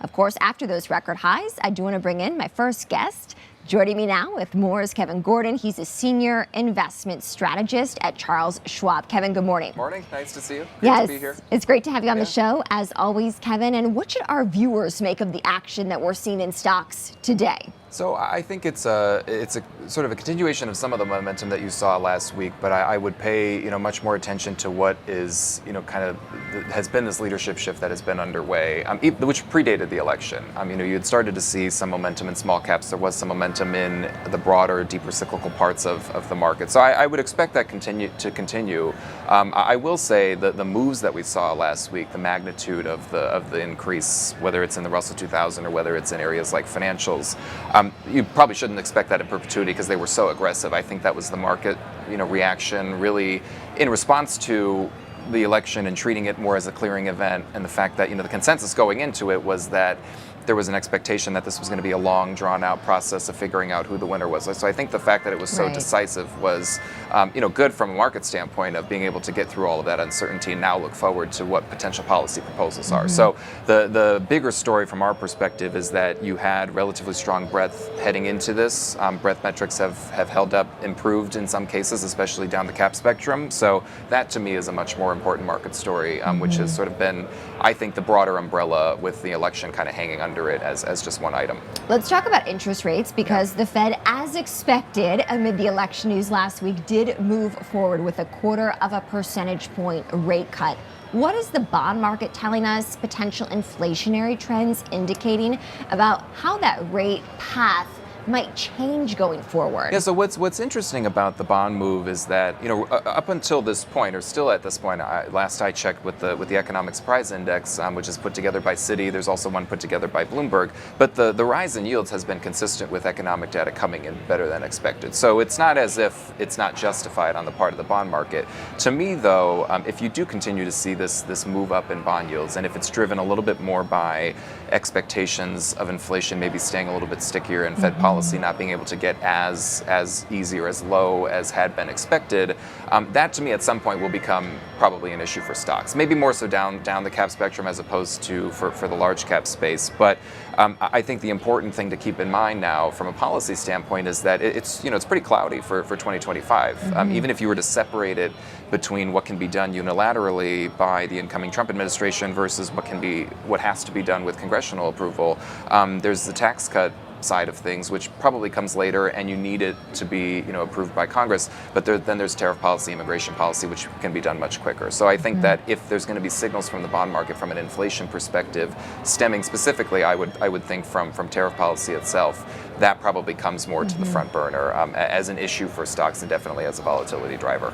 Of course, after those record highs, I do want to bring in my first guest. Joining me now with more is Kevin Gordon. He's a senior investment strategist at Charles Schwab. Kevin, good morning. Morning. Nice to see you. Yes, Good to be here. It's great to have you on the show, as always, Kevin. And what should our viewers make of the action that we're seeing in stocks today? So I think it's a sort of a continuation of some of the momentum that you saw last week, but I would pay much more attention to what is kind of has been this leadership shift that has been underway, which predated the election. You had started to see some momentum in small caps. There was some momentum in the broader, deeper cyclical parts of the market. So I would expect that to continue. I will say that the moves that we saw last week, the magnitude of the increase, whether it's in the Russell 2000 or whether it's in areas like financials. You probably shouldn't expect that in perpetuity because they were so aggressive. I think that was the market, reaction really in response to the election and treating it more as a clearing event, and the fact that the consensus going into it was that there was an expectation that this was going to be a long, drawn-out process of figuring out who the winner was. So I think the fact that it was so decisive was, good from a market standpoint of being able to get through all of that uncertainty and now look forward to what potential policy proposals are. So the bigger story from our perspective is that you had relatively strong breadth heading into this. Breadth metrics have held up, improved in some cases, especially down the cap spectrum. So that to me is a much more important market story, which has sort of been, I think, the broader umbrella with the election kind of hanging under it as just one item. Let's talk about interest rates, because the Fed, as expected amid the election news last week, did move forward with 0.25 percentage point rate cut. What is the bond market telling us? Potential inflationary trends indicating about how that rate path might change going forward. Yeah, so what's interesting about the bond move is that, up until this point, or still at this point, last I checked with the Economic Surprise Index, which is put together by Citi, there's also one put together by Bloomberg, but the rise in yields has been consistent with economic data coming in better than expected. So it's not as if it's not justified on the part of the bond market. To me, though, if you do continue to see this move up in bond yields, and if it's driven a little bit more by expectations of inflation maybe staying a little bit stickier and Fed policy not being able to get as easy or as low as had been expected, that to me at some point will become probably an issue for stocks. Maybe more so down the cap spectrum as opposed to for the large cap space. But I think the important thing to keep in mind now from a policy standpoint is that it's pretty cloudy for 2025. Even if you were to separate it between what can be done unilaterally by the incoming Trump administration versus what has to be done with congressional approval, there's the tax cut side of things, which probably comes later, and you need it to be approved by Congress. But then there's tariff policy, immigration policy, which can be done much quicker. So I think that if there's going to be signals from the bond market from an inflation perspective, stemming specifically, I would think from tariff policy itself, that probably comes more to the front burner as an issue for stocks and definitely as a volatility driver.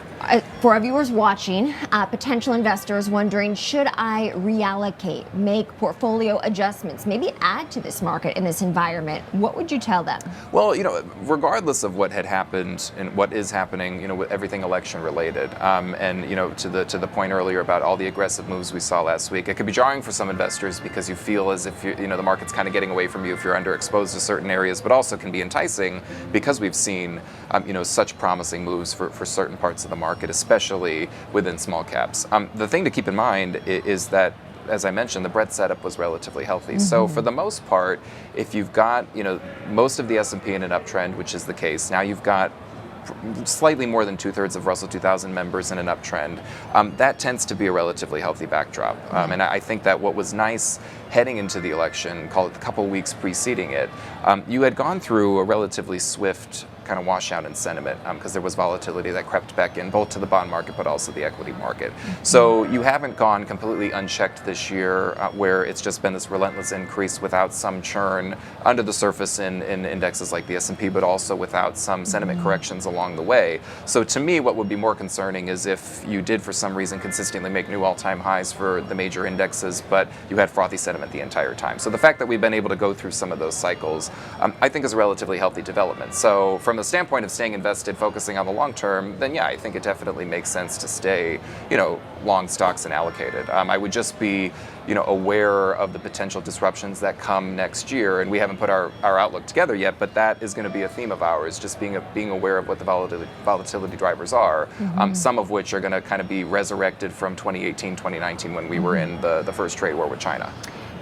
For our viewers watching, potential investors wondering, should I reallocate, make portfolio adjustments, maybe add to this market in this environment? What would you tell them? Well, regardless of what had happened and what is happening, with everything election related, and to the point earlier about all the aggressive moves we saw last week, it could be jarring for some investors because you feel as if the market's kind of getting away from you if you're underexposed to certain areas, but also can be enticing because we've seen such promising moves for certain parts of the market, especially within small caps. The thing to keep in mind is that, as I mentioned, the breadth setup was relatively healthy. So for the most part, if you've got most of the S&P in an uptrend, which is the case, now you've got slightly more than 2/3 of Russell 2000 members in an uptrend, that tends to be a relatively healthy backdrop. And I think that what was nice heading into the election, call it a couple weeks preceding it, you had gone through a relatively swift kind of washout in sentiment because there was volatility that crept back in both to the bond market but also the equity market. So you haven't gone completely unchecked this year where it's just been this relentless increase without some churn under the surface in indexes like the S&P, but also without some sentiment corrections along the way. So to me, what would be more concerning is if you did for some reason consistently make new all-time highs for the major indexes, but you had frothy sentiment the entire time. So the fact that we've been able to go through some of those cycles, I think is a relatively healthy development. So from the standpoint of staying invested, focusing on the long term, then yeah, I think it definitely makes sense to stay, long stocks and allocated. I would just be, aware of the potential disruptions that come next year, and we haven't put our outlook together yet, but that is going to be a theme of ours, just being aware of what the volatility drivers are, some of which are going to kind of be resurrected from 2018, 2019 when we were in the first trade war with China.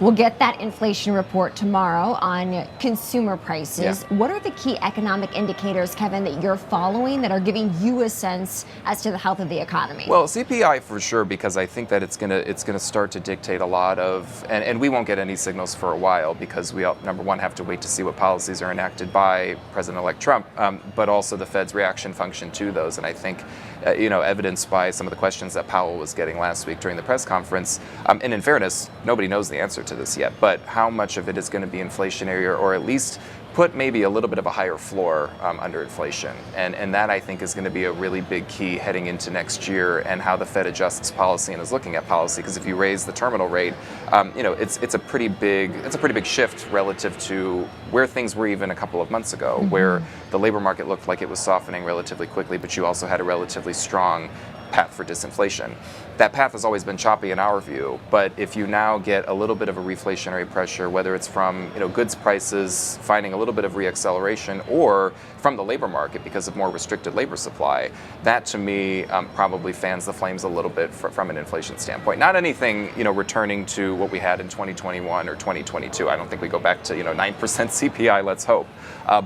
We'll get that inflation report tomorrow on consumer prices. Yeah. What are the key economic indicators, Kevin, that you're following that are giving you a sense as to the health of the economy? Well, CPI for sure, because I think that it's gonna start to dictate a lot of, and we won't get any signals for a while because we number one have to wait to see what policies are enacted by President-elect Trump, but also the Fed's reaction function to those. And I think, evidenced by some of the questions that Powell was getting last week during the press conference. And in fairness, nobody knows the answer to this yet, but how much of it is going to be inflationary or at least put maybe a little bit of a higher floor under inflation. And that, I think, is going to be a really big key heading into next year and how the Fed adjusts policy and is looking at policy. Because if you raise the terminal rate, it's a pretty big shift relative to where things were even a couple of months ago, where the labor market looked like it was softening relatively quickly, but you also had a relatively strong path for disinflation. That path has always been choppy in our view, but if you now get a little bit of a reflationary pressure, whether it's from goods prices finding a little bit of reacceleration or from the labor market because of more restricted labor supply, that to me probably fans the flames a little bit from an inflation standpoint. Not anything returning to what we had in 2021 or 2022. I don't think we go back to 9% CPI. Let's hope.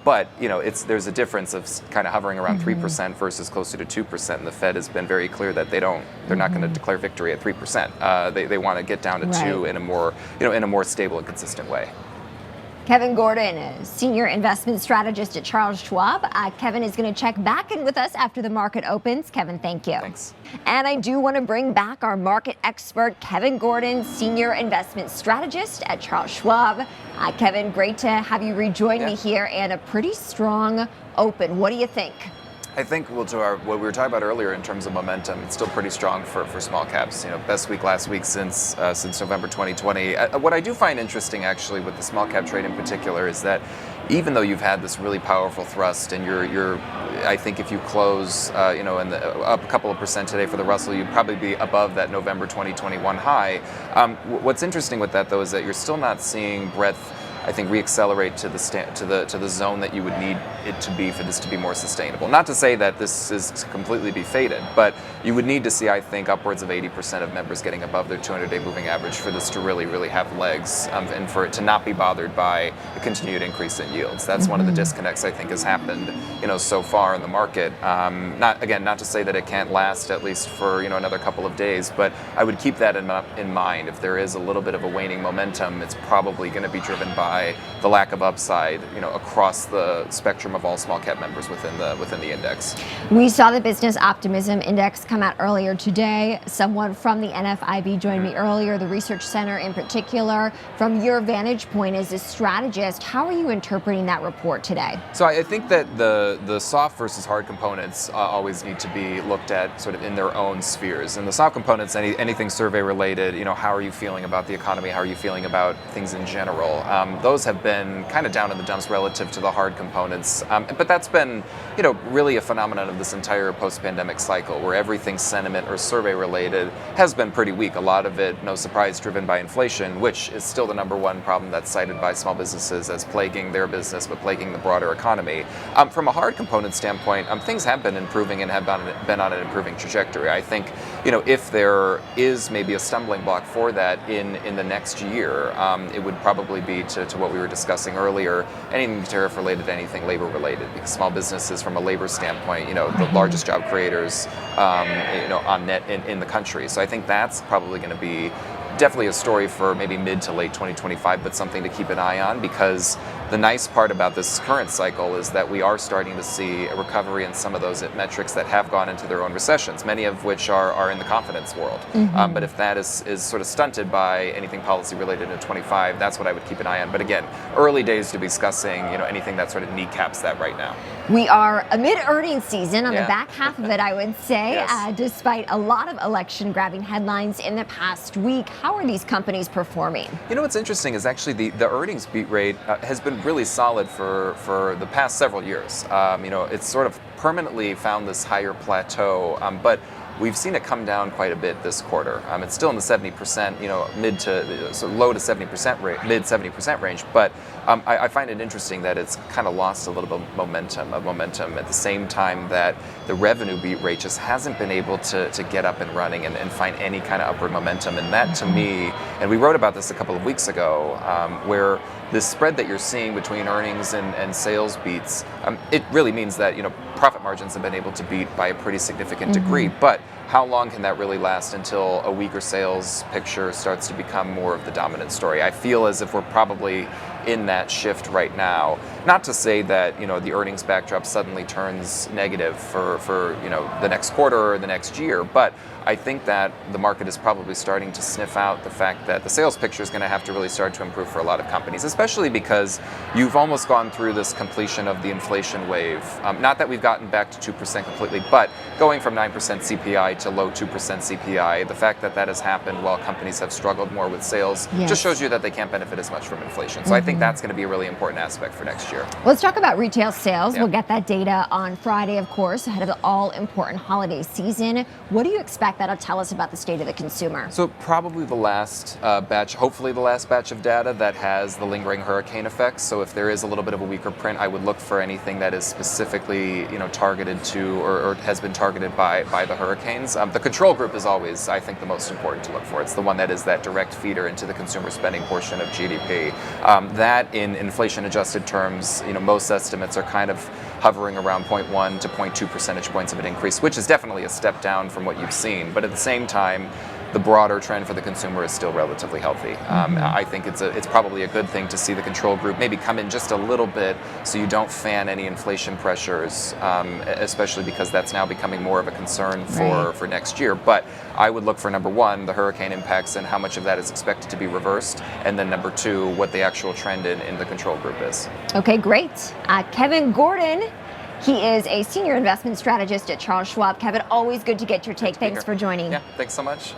But there's a difference of kind of hovering around 3% versus closer to 2%. And the Fed has been very clear that they're not going to declare victory at 3%. They want to get down to 2 in a more stable and consistent way. Kevin Gordon, Senior Investment Strategist at Charles Schwab. Kevin is going to check back in with us after the market opens. Kevin, thank you. Thanks. And I do want to bring back our market expert, Kevin Gordon, Senior Investment Strategist at Charles Schwab. Kevin, great to have you rejoin me here, and a pretty strong open. What do you think? I think to what we were talking about earlier in terms of momentum, it's still pretty strong for small caps. Best week last week since November 2020. What I do find interesting actually with the small cap trade in particular is that even though you've had this really powerful thrust, and I think if you close up a couple of percent today for the Russell, you'd probably be above that November 2021 high. What's interesting with that though is that you're still not seeing breadth, I think, reaccelerate to the zone that you would need it to be for this to be more sustainable. Not to say that this is to completely be faded, but you would need to see, I think, upwards of 80% of members getting above their 200-day moving average for this to really, really have legs, and for it to not be bothered by a continued increase in yields. That's one of the disconnects I think has happened, so far in the market. Not to say that it can't last at least for another couple of days, but I would keep that in mind. If there is a little bit of a waning momentum, it's probably going to be driven by the lack of upside, across the spectrum of all small cap members within the index. We saw the Business Optimism Index come out earlier today. Someone from the NFIB joined me earlier, the research center in particular. From your vantage point as a strategist, how are you interpreting that report today? So I think that the soft versus hard components always need to be looked at sort of in their own spheres. And the soft components, anything survey related, how are you feeling about the economy? How are you feeling about things in general? Those have been kind of down in the dumps relative to the hard components. But that's been, really a phenomenon of this entire post-pandemic cycle, where everything sentiment or survey related has been pretty weak. A lot of it, no surprise, driven by inflation, which is still the number one problem that's cited by small businesses as plaguing their business, but plaguing the broader economy. From a hard component standpoint, things have been improving and have been on an improving trajectory. I think, if there is maybe a stumbling block for that in the next year, it would probably be to what we were discussing earlier, anything tariff related, anything labor related, because small businesses from a labor standpoint, the largest job creators, on net in the country. So I think that's probably going to be definitely a story for maybe mid to late 2025, but something to keep an eye on, because the nice part about this current cycle is that we are starting to see a recovery in some of those metrics that have gone into their own recessions, many of which are in the confidence world. But if that is sort of stunted by anything policy related in 25, that's what I would keep an eye on. But again, early days to be discussing anything that sort of kneecaps that right now. We are amid earnings season, on the back half of it, I would say, Yes. Despite a lot of election-grabbing headlines in the past week. How are these companies performing? What's interesting is actually the earnings beat rate has been really solid for the past several years. It's sort of permanently found this higher plateau, but we've seen it come down quite a bit this quarter. It's still in the 70%, low to 70% mid 70% range, but I find it interesting that it's kind of lost a little bit of momentum at the same time that the revenue beat rate just hasn't been able to get up and running and find any kind of upward momentum. And that to me, and we wrote about this a couple of weeks ago, where this spread that you're seeing between earnings and sales beats, it really means that profit margins have been able to beat by a pretty significant degree. But how long can that really last until a weaker sales picture starts to become more of the dominant story? I feel as if we're probably in that shift right now. Not to say that the earnings backdrop suddenly turns negative for the next quarter or the next year, but I think that the market is probably starting to sniff out the fact that the sales picture is going to have to really start to improve for a lot of companies, especially because you've almost gone through this completion of the inflation wave. Not that we've gotten back to 2% completely, but going from 9% CPI to low 2% CPI, the fact that that has happened while companies have struggled more with sales just shows you that they can't benefit as much from inflation. So I think that's going to be a really important aspect for next year. Let's talk about retail sales. We'll get that data on Friday, of course, ahead of the all-important holiday season. What do you expect that'll tell us about the state of the consumer? So probably the last hopefully the last batch of data that has the lingering hurricane effects. So if there is a little bit of a weaker print, I would look for anything that is specifically targeted to or has been targeted by the hurricanes. The control group is always, I think, the most important to look for. It's the one that is that direct feeder into the consumer spending portion of GDP. That in inflation-adjusted terms, most estimates are kind of hovering around 0.1 to 0.2 percentage points of an increase, which is definitely a step down from what you've seen. But at the same time, the broader trend for the consumer is still relatively healthy. I think it's probably a good thing to see the control group maybe come in just a little bit so you don't fan any inflation pressures, especially because that's now becoming more of a concern for next year. But I would look for, number one, the hurricane impacts and how much of that is expected to be reversed, and then number two, what the actual trend in the control group is. Okay, great. Kevin Gordon, he is a senior investment strategist at Charles Schwab. Kevin, always good to get your take. Thanks for joining. Yeah, thanks so much.